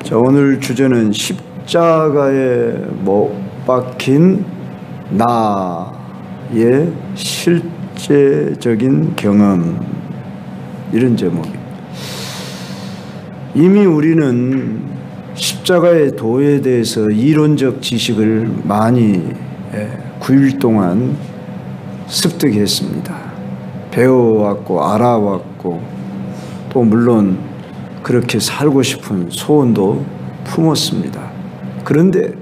자, 오늘 주제는 십자가에 못 박힌 나의 실제적인 경험, 이런 제목입니다. 이미 우리는 십자가의 도에 대해서 이론적 지식을 많이 9일 동안 습득했습니다. 배워왔고 알아왔고, 또 물론 그렇게 살고 싶은 소원도 품었습니다. 그런데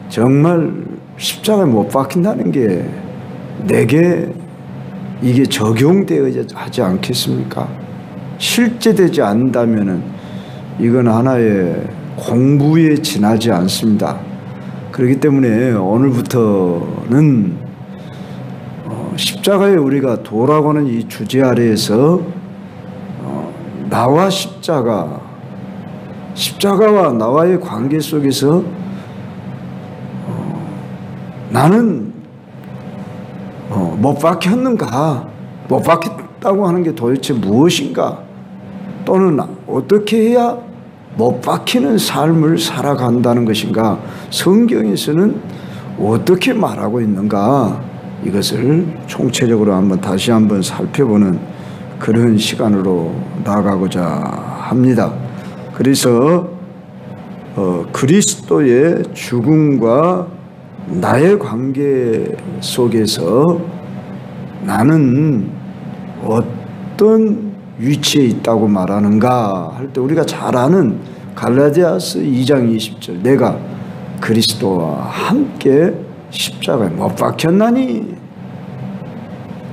정말 십자가에 못 박힌다는 게 내게 이게 적용되어야지 않겠습니까? 실제되지 않는다면은 이건 하나의 공부에 지나지 않습니다. 그렇기 때문에 오늘부터는 십자가에 우리가 도라고 하는 이 주제 아래에서 나와 십자가와 나와의 관계 속에서 나는 못 박혔는가? 못 박혔다고 하는 게 도대체 무엇인가? 또는 어떻게 해야 못 박히는 삶을 살아간다는 것인가? 성경에서는 어떻게 말하고 있는가? 이것을 총체적으로 다시 한번 살펴보는 그런 시간으로 나아가고자 합니다. 그래서 그리스도의 죽음과 나의 관계 속에서 나는 어떤 위치에 있다고 말하는가 할 때 우리가 잘 아는 갈라디아서 2장 20절, 내가 그리스도와 함께 십자가에 못 박혔나니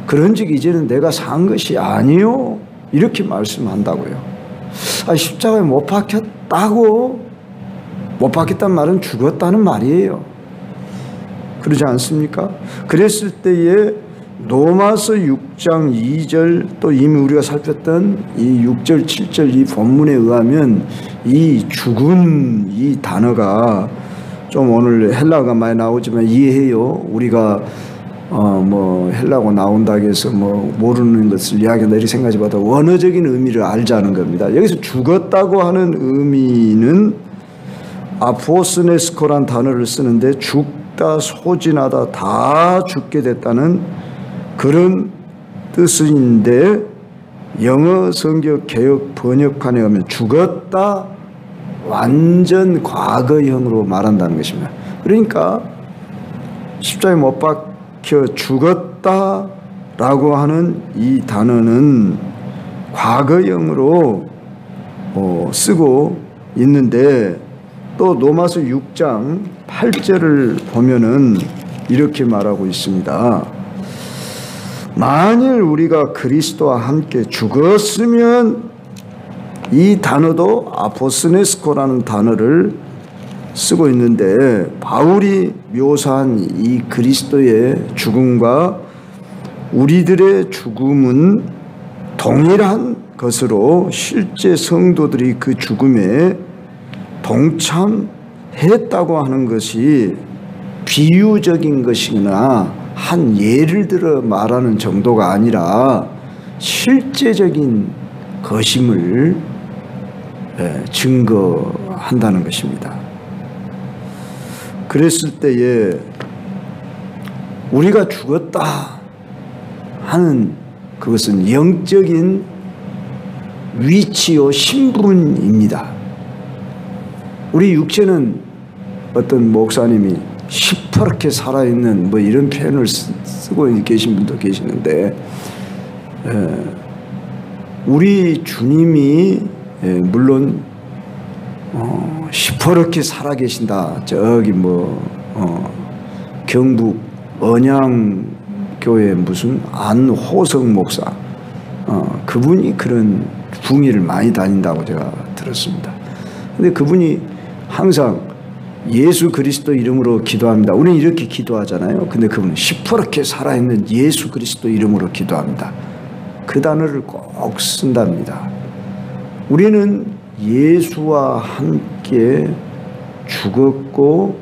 그런즉 이제는 내가 산 것이 아니요, 이렇게 말씀한다고요. 십자가에 못 박혔다고, 못 박혔다는 말은 죽었다는 말이에요. 그러지 않습니까? 그랬을 때에 로마서 6장 2절, 또 이미 우리가 살폈던 이 6절 7절 이 본문에 의하면 이 죽음 이 단어가 좀 오늘 헬라어가 많이 나오지만 이해해요. 우리가 헬라어 나온다고 해서 모르는 것을 이야기한다 이렇게 생각하지 마도 원어적인 의미를 알자는 겁니다. 여기서 죽었다고 하는 의미는 아포스네스코란 단어를 쓰는데 죽다, 소진하다, 다 죽게 됐다는 그런 뜻인데, 영어 성경 개역 번역판에 가면 죽었다 완전 과거형으로 말한다는 것입니다. 그러니까 십자가에 못 박혀 죽었다라고 하는 이 단어는 과거형으로 쓰고 있는데, 또 로마서 6장 8절을 보면은 이렇게 말하고 있습니다. 만일 우리가 그리스도와 함께 죽었으면, 이 단어도 아포스네스코라는 단어를 쓰고 있는데, 바울이 묘사한 이 그리스도의 죽음과 우리들의 죽음은 동일한 것으로 실제 성도들이 그 죽음에 동참했다고 하는 것이 비유적인 것이나 한 예를 들어 말하는 정도가 아니라 실제적인 것임을 증거한다는 것입니다. 그랬을 때에 우리가 죽었다 하는 그것은 영적인 위치요 신분입니다. 우리 육체는 어떤 목사님이 시퍼렇게 살아있는 이런 표현을 쓰고 계신 분도 계시는데, 우리 주님이 물론 시퍼렇게 살아계신다. 저기 경북 언양교회 무슨 안호성 목사, 그분이 그런 붕의를 많이 다닌다고 제가 들었습니다. 근데 그분이 항상 예수 그리스도 이름으로 기도합니다. 우리는 이렇게 기도하잖아요. 근데 그분은 시퍼렇게 살아있는 예수 그리스도 이름으로 기도합니다. 그 단어를 꼭 쓴답니다. 우리는 예수와 함께 죽었고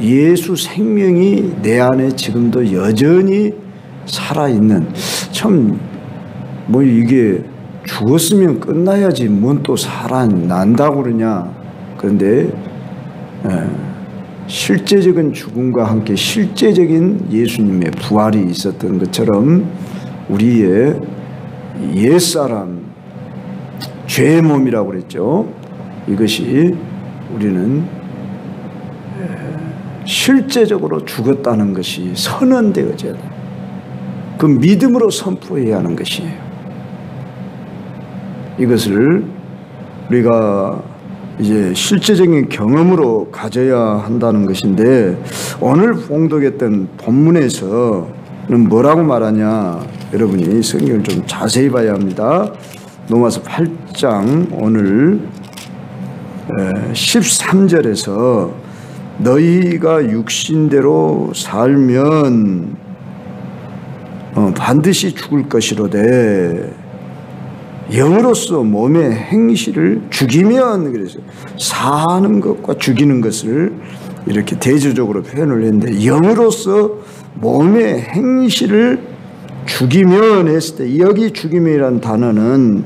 예수 생명이 내 안에 지금도 여전히 살아있는, 참 이게 죽었으면 끝나야지 뭔 또 살아난다고 그러냐, 그런데 실제적인 죽음과 함께 실제적인 예수님의 부활이 있었던 것처럼 우리의 옛사람, 죄의 몸이라고 그랬죠. 이것이 우리는 실제적으로 죽었다는 것이 선언되어져야 돼요. 그 믿음으로 선포해야 하는 것이에요. 이것을 우리가 이제 실제적인 경험으로 가져야 한다는 것인데, 오늘 봉독했던 본문에서는 뭐라고 말하냐, 여러분이 성경을 좀 자세히 봐야 합니다. 로마서 8장 오늘 13절에서 너희가 육신대로 살면 반드시 죽을 것이로되 영으로서 몸의 행실을 죽이면, 그래서 사는 것과 죽이는 것을 이렇게 대조적으로 표현을 했는데, 영으로서 몸의 행실을 죽이면 했을 때, 여기 죽임이라는 단어는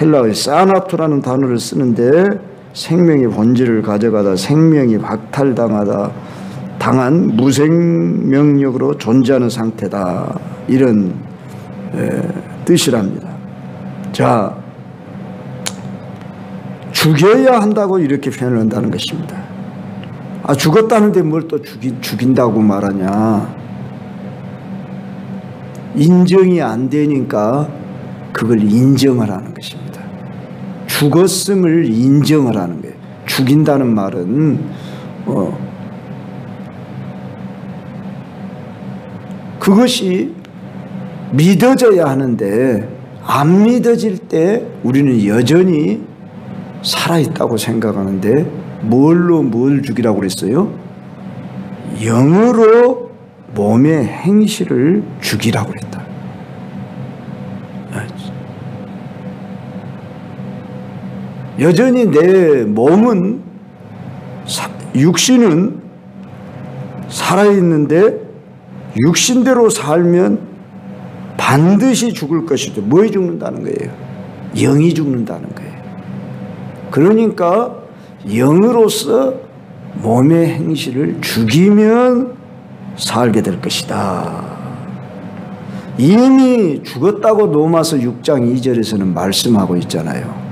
헬라어의 사나토라는 단어를 쓰는데, 생명의 본질을 가져가다, 생명이 박탈당하다, 당한 무생명력으로 존재하는 상태다, 이런 뜻이랍니다. 자, 죽여야 한다고 이렇게 표현을 한다는 것입니다. 아, 죽었다는데 뭘 또 죽인다고 말하냐. 인정이 안 되니까 그걸 인정을 하는 것입니다. 죽었음을 인정을 하는 거예요. 죽인다는 말은 그것이 믿어져야 하는데, 안 믿어질 때 우리는 여전히 살아있다고 생각하는데, 뭘 죽이라고 그랬어요? 영으로 몸의 행실을 죽이라고 그랬다. 여전히 내 몸은, 육신은 살아있는데 육신대로 살면 반드시 죽을 것이죠. 뭐에 죽는다는 거예요? 영이 죽는다는 거예요. 그러니까 영으로서 몸의 행실을 죽이면 살게 될 것이다. 이미 죽었다고 로마서 6장 2절에서는 말씀하고 있잖아요.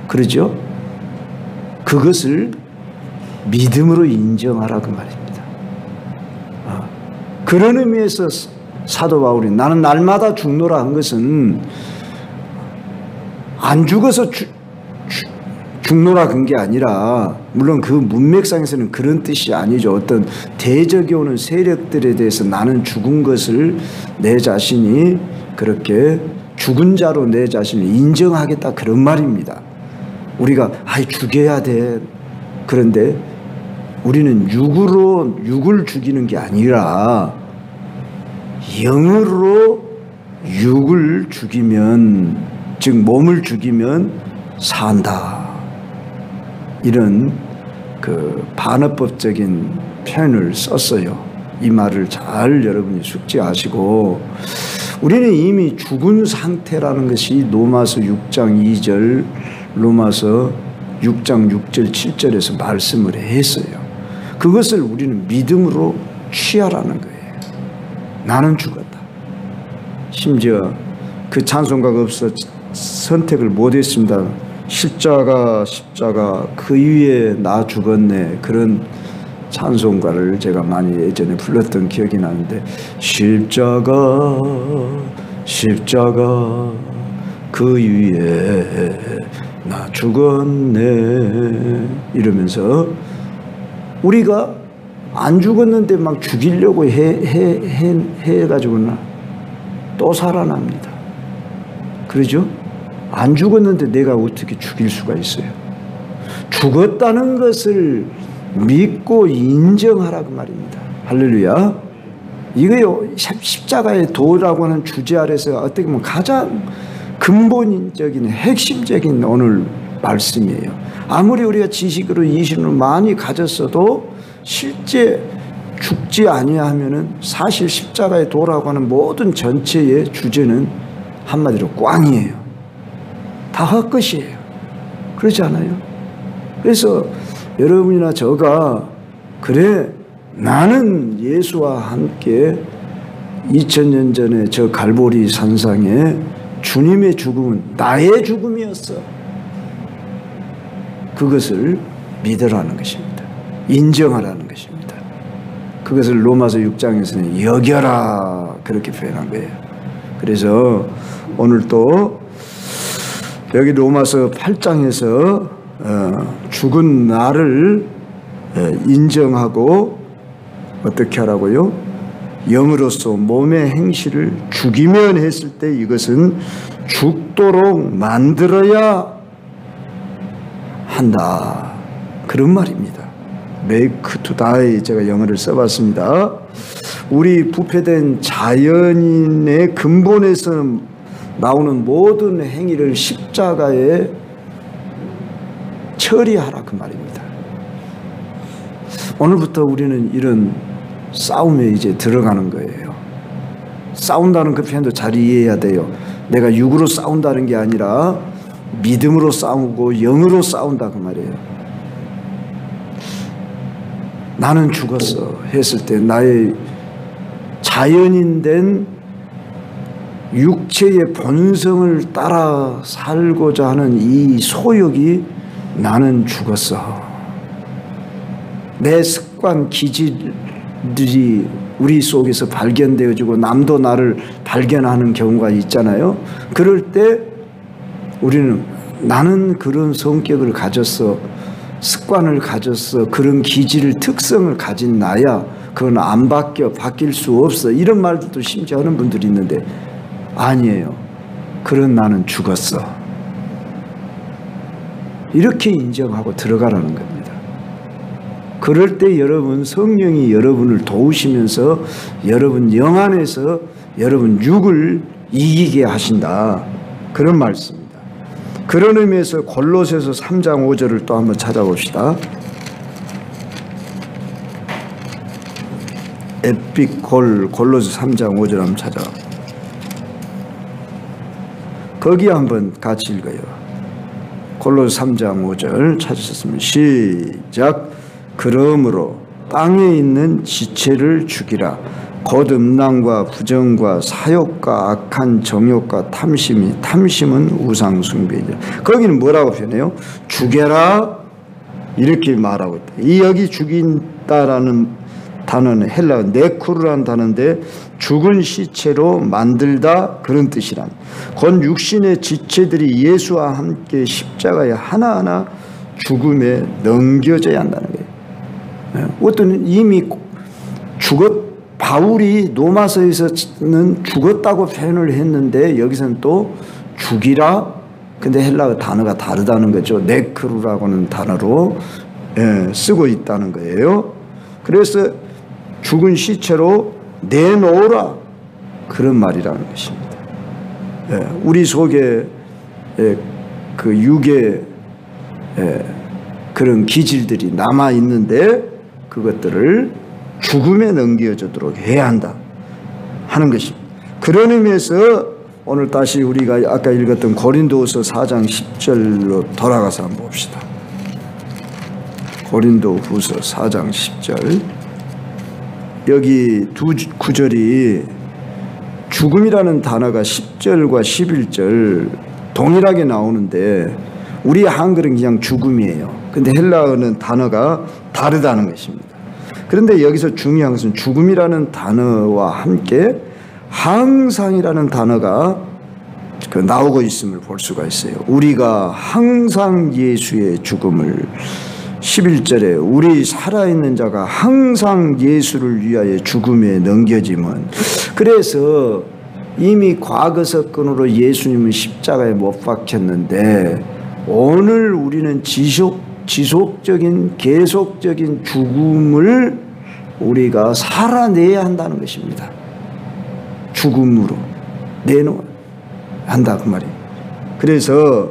그러죠? 그것을 믿음으로 인정하라, 그 말입니다. 그런 의미에서 사도 바울이 나는 날마다 죽노라 한 것은 안 죽어서 죽노라 한 게 아니라, 물론 그 문맥상에서는 그런 뜻이 아니죠. 어떤 대적이 오는 세력들에 대해서 나는 죽은 것을 내 자신이 그렇게 죽은 자로 내 자신을 인정하겠다, 그런 말입니다. 우리가 죽여야 돼. 그런데 우리는 육을 죽이는 게 아니라 영으로 육을 죽이면, 즉 몸을 죽이면 산다. 이런 그 반어법적인 표현을 썼어요. 이 말을 잘 여러분이 숙지하시고, 우리는 이미 죽은 상태라는 것이 로마서 6장 2절, 로마서 6장 6절 7절에서 말씀을 했어요. 그것을 우리는 믿음으로 취하라는 거예요. 나는 죽었다. 심지어 그 찬송가가 없어 선택을 못했습니다. 십자가 그 위에 나 죽었네, 그런 찬송가를 제가 많이 예전에 불렀던 기억이 나는데, 십자가 그 위에 나 죽었네, 이러면서 우리가 안 죽었는데 막 죽이려고 해가지고는 또 살아납니다. 그러죠? 안 죽었는데 내가 어떻게 죽일 수가 있어요? 죽었다는 것을 믿고 인정하라, 그 말입니다. 할렐루야. 이거요, 십자가의 도라고 하는 주제 아래서 어떻게 보면 가장 근본적인 핵심적인 오늘 말씀이에요. 아무리 우리가 지식으로 이신으로 많이 가졌어도 실제 죽지 아니하면은 사실 십자가의 도라고 하는 모든 전체의 주제는 한마디로 꽝이에요. 다 헛것이에요. 그렇지 않아요? 그래서 여러분이나 저가 그래 나는 예수와 함께 2000년 전에 저 갈보리 산상에 주님의 죽음은 나의 죽음이었어. 그것을 믿으라는 것입니다. 인정하라는 것입니다. 그것을 로마서 6장에서는 여겨라 그렇게 표현한 거예요. 그래서 오늘 또 여기 로마서 8장에서 죽은 나를 인정하고 어떻게 하라고요? 영으로서 몸의 행실을 죽이면 했을 때 이것은 죽도록 만들어야 한다. 그런 말입니다. make to die 제가 영어를 써봤습니다. 우리 부패된 자연인의 근본에서 나오는 모든 행위를 십자가에 처리하라 그 말입니다. 오늘부터 우리는 이런 싸움에 이제 들어가는 거예요. 싸운다는 그 표현도 잘 이해해야 돼요. 내가 육으로 싸운다는 게 아니라 믿음으로 싸우고 영으로 싸운다 그 말이에요. 나는 죽었어 했을 때 나의 자연인 육체의 본성을 따라 살고자 하는 이 소욕이 나는 죽었어. 내 습관 기질들이 우리 속에서 발견되어지고 남도 나를 발견하는 경우가 있잖아요. 그럴 때 우리는 나는 그런 성격을 가졌어. 습관을 가졌어. 그런 기질 특성을 가진 나야. 그건 안 바뀌어. 바뀔 수 없어. 이런 말도 심지어 하는 분들이 있는데 아니에요. 그런 나는 죽었어. 이렇게 인정하고 들어가라는 겁니다. 그럴 때 여러분 성령이 여러분을 도우시면서 여러분 영 안에서 여러분 육을 이기게 하신다. 그런 말씀입니다. 그런 의미에서 골로새서 3장 5절을 또 한번 찾아봅시다. 골로새 3장 5절 한번 찾아. 거기 한번 같이 읽어요. 골로새 3장 5절 찾으셨으면 시작. 그러므로 땅에 있는 지체를 죽이라. 곧 음란과 부정과 사욕과 악한 정욕과 탐심은 우상 숭배이다. 거기는 뭐라고 표현해요? 죽여라 이렇게 말하고 있다. 이 여기 죽인다라는 단어는 헬라어 네크루라는 단어인데 죽은 시체로 만들다 그런 뜻이란. 곧 육신의 지체들이 예수와 함께 십자가에 하나하나 죽음에 넘겨져야 한다는 거예요. 어떤 이미 바울이 로마서에서는 죽었다고 표현을 했는데 여기서는 또 죽이라. 근데 헬라어 단어가 다르다는 거죠. 네크루라고는 단어로 쓰고 있다는 거예요. 그래서 죽은 시체로 내놓으라 그런 말이라는 것입니다. 우리 속에 그 육의 그런 기질들이 남아 있는데 그것들을 죽음에 넘겨주도록 해야 한다 하는 것입니다. 그런 의미에서 오늘 다시 우리가 아까 읽었던 고린도후서 4장 10절로 돌아가서 한번 봅시다. 고린도후서 4장 10절. 여기 두 구절이 죽음이라는 단어가 10절과 11절 동일하게 나오는데 우리 한글은 그냥 죽음이에요. 근데 헬라어는 단어가 다르다는 것입니다. 그런데 여기서 중요한 것은 죽음이라는 단어와 함께 항상이라는 단어가 나오고 있음을 볼 수가 있어요. 우리가 항상 예수의 죽음을 11절에 우리 살아있는 자가 항상 예수를 위하여 죽음에 넘겨짐은 그래서 이미 과거 사건으로 예수님은 십자가에 못 박혔는데 오늘 우리는 지속적인 계속적인 죽음을 우리가 살아내야 한다는 것입니다. 죽음으로 내놓아야 한다 그 말이에요. 그래서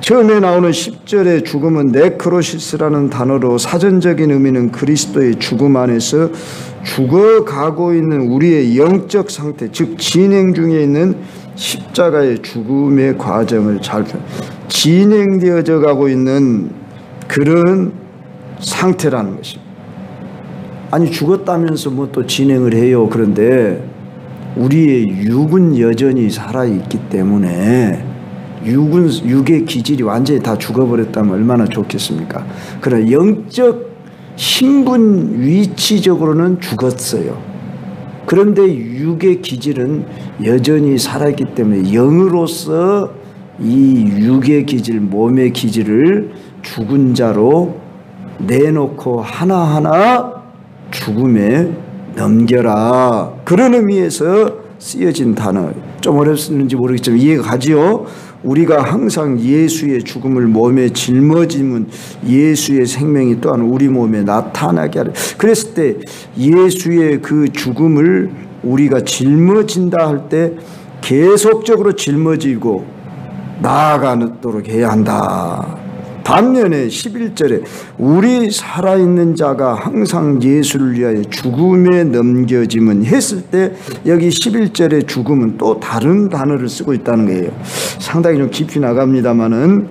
처음에 나오는 10절의 죽음은 네크로시스라는 단어로 사전적인 의미는 그리스도의 죽음 안에서 죽어가고 있는 우리의 영적 상태, 즉 진행 중에 있는 십자가의 죽음의 과정을 잘 진행되어져 가고 있는 그런 상태라는 것입니다. 아니 죽었다면서 뭐 또 진행을 해요. 그런데 우리의 육은 여전히 살아있기 때문에 육의 기질이 완전히 다 죽어버렸다면 얼마나 좋겠습니까? 그러나 영적 신분 위치적으로는 죽었어요. 그런데 육의 기질은 여전히 살아있기 때문에 영으로서 이 육의 기질, 몸의 기질을 죽은 자로 내놓고 하나하나 죽음에 넘겨라. 그런 의미에서 쓰여진 단어. 좀 어렵는지 모르겠지만 이해가 가지요. 우리가 항상 예수의 죽음을 몸에 짊어지면 예수의 생명이 또한 우리 몸에 나타나게 하라. 그랬을 때 예수의 그 죽음을 우리가 짊어진다 할 때 계속적으로 짊어지고 나아가도록 해야 한다. 반면에 11절에 우리 살아있는 자가 항상 예수를 위하여 죽음에 넘겨짐은 했을 때 여기 11절의 죽음은 또 다른 단어를 쓰고 있다는 거예요. 상당히 좀 깊이 나갑니다마는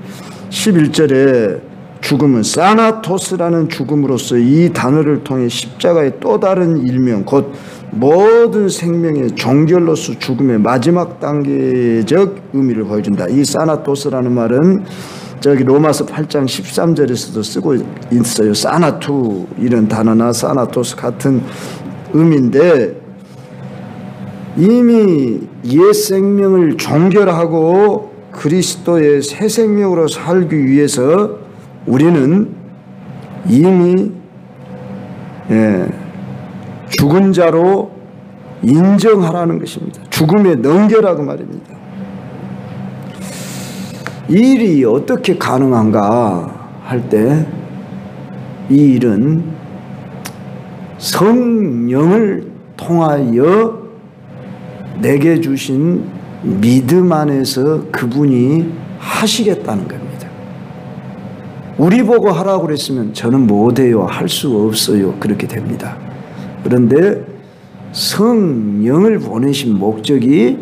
11절에 죽음은 사나토스라는 죽음으로서 이 단어를 통해 십자가의 또 다른 일명 곧 모든 생명의 종결로서 죽음의 마지막 단계적 의미를 보여준다. 이 사나토스라는 말은 저기 로마서 8장 13절에서도 쓰고 있어요. 사나투 이런 단어나 사나토스 같은 의미인데 이미 옛 생명을 종결하고 그리스도의 새 생명으로 살기 위해서 우리는 이미 죽은 자로 인정하라는 것입니다. 죽음에 넘겨라고 말입니다. 이 일이 어떻게 가능한가 할 때 이 일은 성령을 통하여 내게 주신 믿음 안에서 그분이 하시겠다는 겁니다. 우리 보고 하라고 그랬으면 저는 못해요, 할 수 없어요, 그렇게 됩니다. 그런데 성령을 보내신 목적이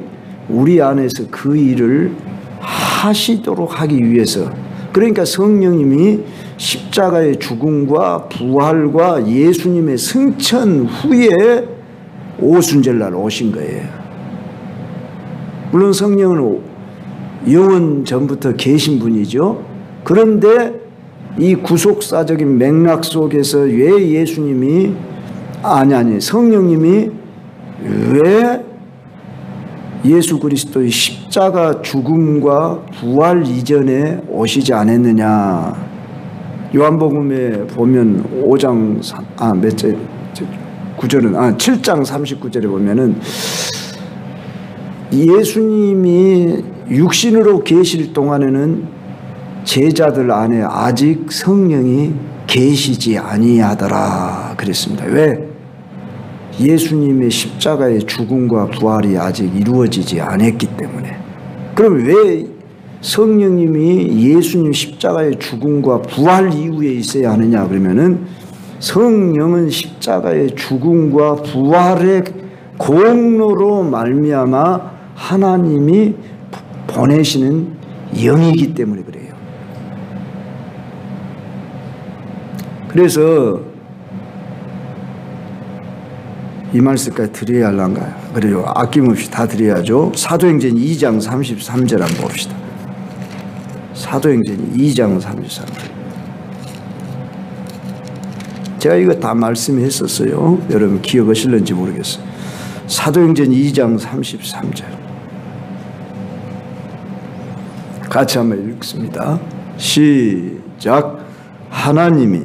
우리 안에서 그 일을 하시도록 하기 위해서, 그러니까 성령님이 십자가의 죽음과 부활과 예수님의 승천 후에 오순절날 오신 거예요. 물론 성령은 영원 전부터 계신 분이죠. 그런데 이 구속사적인 맥락 속에서 왜 예수님이 성령님이 왜 예수 그리스도의 십자가 죽음과 부활 이전에 오시지 않았느냐. 요한복음에 보면 5장 7장 39절에 보면은 예수님이 육신으로 계실 동안에는 제자들 안에 아직 성령이 계시지 아니하더라 그랬습니다. 왜? 예수님의 십자가의 죽음과 부활이 아직 이루어지지 않았기 때문에. 그럼 왜 성령님이 예수님 십자가의 죽음과 부활 이후에 있어야 하느냐 그러면은 성령은 십자가의 죽음과 부활의 공로로 말미암아 하나님이 보내시는 영이기 때문에 그래요. 그래서 이 말씀까지 드려야 할란가요? 그래요. 아낌없이 다 드려야죠. 사도행전 2장 33절 한번 봅시다. 사도행전 2장 33절. 제가 이거 다 말씀했었어요. 여러분 기억하실는지 모르겠어요. 사도행전 2장 33절. 같이 한번 읽습니다. 시작. 하나님이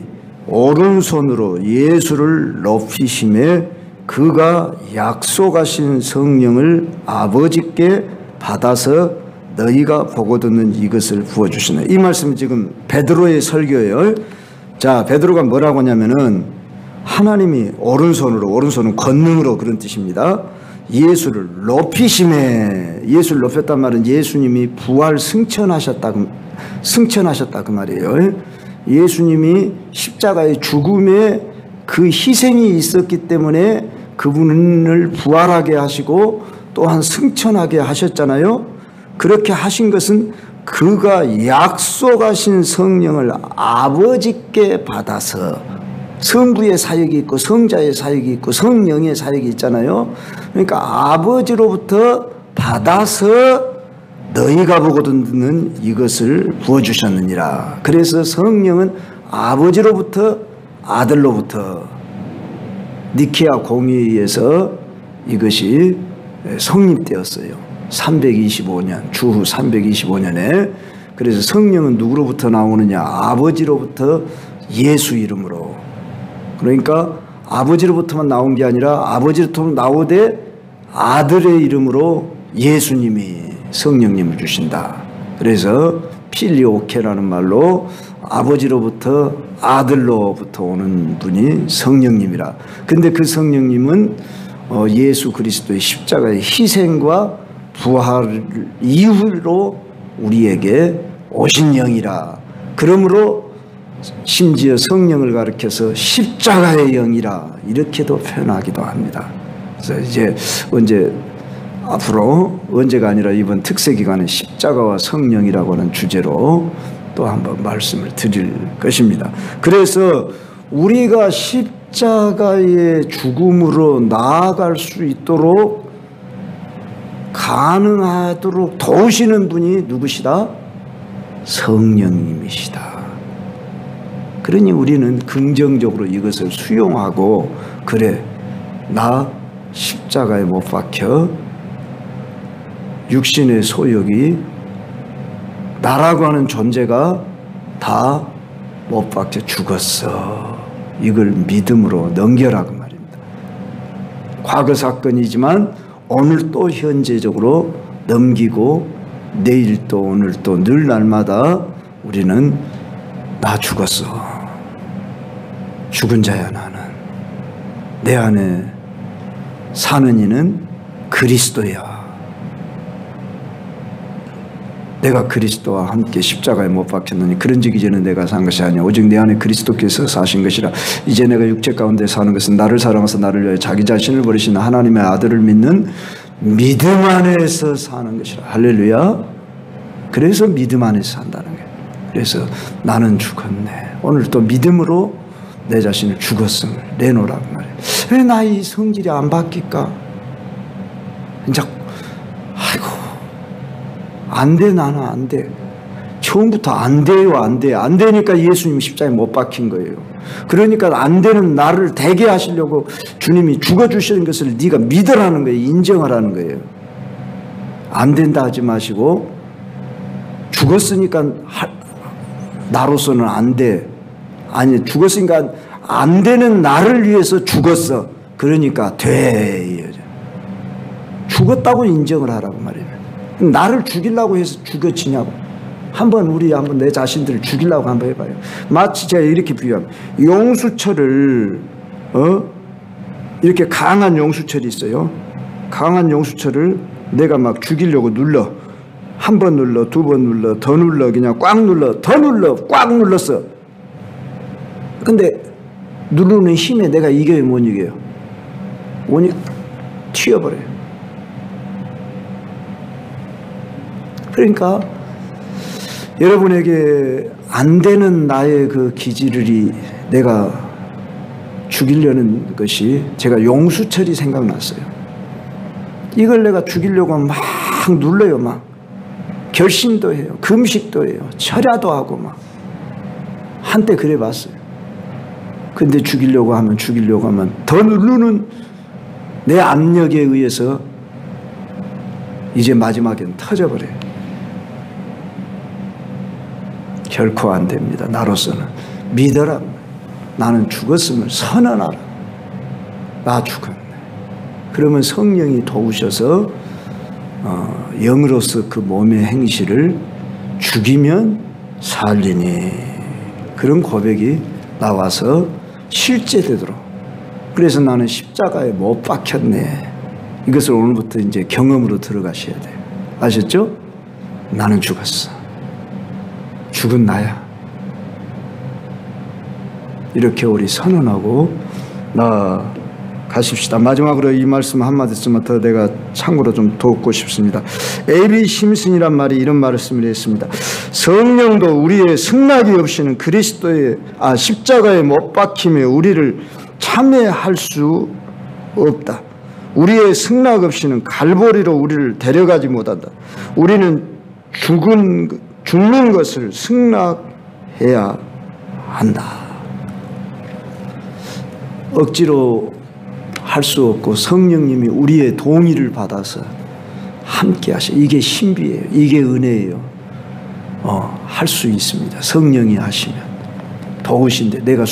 오른손으로 예수를 높이심에 그가 약속하신 성령을 아버지께 받아서 너희가 보고 듣는 이것을 부어주시네. 이 말씀은 지금 베드로의 설교예요. 자, 베드로가 뭐라고 하냐면은 하나님이 오른손은 권능으로 그런 뜻입니다. 예수를 높이심에, 예수를 높였단 말은 예수님이 부활 승천하셨다 그 말이에요. 예수님이 십자가의 죽음에 그 희생이 있었기 때문에 그분을 부활하게 하시고 또한 승천하게 하셨잖아요. 그렇게 하신 것은 그가 약속하신 성령을 아버지께 받아서, 성부의 사역이 있고 성자의 사역이 있고 성령의 사역이 있잖아요. 그러니까 아버지로부터 받아서 너희가 보거든 이것을 부어주셨느니라. 그래서 성령은 아버지로부터 아들로부터 니케아 공의에서 이것이 성립되었어요. 325년, 주후 325년에. 그래서 성령은 누구로부터 나오느냐? 아버지로부터 예수 이름으로. 그러니까 아버지로부터만 나온 게 아니라 아버지로부터 나오되 아들의 이름으로 예수님이 성령님을 주신다. 그래서 필리오케라는 말로 아버지로부터 아들로부터 오는 분이 성령님이라. 근데 그 성령님은 예수 그리스도의 십자가의 희생과 부활 이후로 우리에게 오신 영이라. 그러므로 심지어 성령을 가리켜서 십자가의 영이라 이렇게도 표현하기도 합니다. 그래서 이제 앞으로 언제가 아니라 이번 특세 기간에 십자가와 성령이라고 하는 주제로 또 한번 말씀을 드릴 것입니다. 그래서 우리가 십자가의 죽음으로 나아갈 수 있도록 가능하도록 도우시는 분이 누구시다? 성령님이시다. 그러니 우리는 긍정적으로 이것을 수용하고, 그래, 나 십자가에 못 박혀 육신의 소욕이, 나라고 하는 존재가 다 못 박혀 죽었어. 이걸 믿음으로 넘겨라고 말입니다. 과거 사건이지만 오늘 또 현재적으로 넘기고, 내일 또 오늘 또 늘 날마다 우리는 나 죽었어. 죽은 자야 나는. 내 안에 사는 이는 그리스도야. 내가 그리스도와 함께 십자가에 못 박혔느니 그런즉 이제는 내가 산 것이 아니야 오직 내 안에 그리스도께서 사신 것이라. 이제 내가 육체 가운데 사는 것은 나를 사랑하사 나를 위하여 자기 자신을 버리신 하나님의 아들을 믿는 믿음 안에서 사는 것이라. 할렐루야. 그래서 믿음 안에서 산다는 거예요. 그래서 나는 죽었네. 오늘 또 믿음으로 내 자신을 죽었음을 내놓으라고 말해요. 왜 나의 성질이 안 바뀔까? 이제 아이고 안 돼, 나는 안 돼. 처음부터 안 돼요, 안 돼. 안 되니까 예수님 십자가에 못 박힌 거예요. 그러니까 안 되는 나를 되게 하시려고 주님이 죽어주시는 것을 네가 믿으라는 거예요. 인정하라는 거예요. 안 된다 하지 마시고, 죽었으니까 나로서는 안 돼. 아니, 죽었으니까 안 되는 나를 위해서 죽었어. 그러니까 돼. 죽었다고 인정을 하라고 말이에요. 나를 죽이려고 해서 죽여지냐고. 우리 한번 내 자신들을 죽이려고 한번 해봐요. 마치 제가 이렇게 비유하면, 용수철을 이렇게 강한 용수철이 있어요. 강한 용수철을 내가 막 죽이려고 눌러. 한 번 눌러, 두 번 눌러, 더 눌러, 그냥 꽉 눌러, 더 눌러, 꽉 눌렀어. 근데 누르는 힘에 내가 이겨요, 못 이겨요? 원이 튀어버려요. 그러니까 여러분에게 안 되는 나의 그 기질이 내가 죽이려는 것이, 제가 용수철이 생각났어요. 이걸 내가 죽이려고 막 눌러요. 막 결심도 해요. 금식도 해요. 철야도 하고 막 한때 그래 봤어요. 근데 죽이려고 하면 더 누르는 내 압력에 의해서 이제 마지막엔 터져버려요. 결코 안 됩니다. 나로서는 믿어라. 나는 죽었음을 선언하라. 나 죽었네. 그러면 성령이 도우셔서 영으로서 그 몸의 행실을 죽이면 살리니, 그런 고백이 나와서 실제되도록. 그래서 나는 십자가에 못 박혔네. 이것을 오늘부터 이제 경험으로 들어가셔야 돼요. 아셨죠? 나는 죽었어. 죽은 나야. 이렇게 우리 선언하고 나아가시기 가십시다. 마지막으로 이 말씀 한마디쯤 더 내가 참고로 좀 돕고 싶습니다. A.B. 심슨이란 말이 이런 말씀을 했습니다. 성령도 우리의 승낙이 없이는 십자가에 못 박힘에 우리를 참여할 수 없다. 우리의 승낙 없이는 갈보리로 우리를 데려가지 못한다. 우리는 죽는 것을 승낙해야 한다. 억지로 할 수 없고 성령님이 우리의 동의를 받아서 함께 하셔. 이게 신비예요. 이게 은혜예요. 할 수 있습니다. 성령이 하시면. 도우신데 내가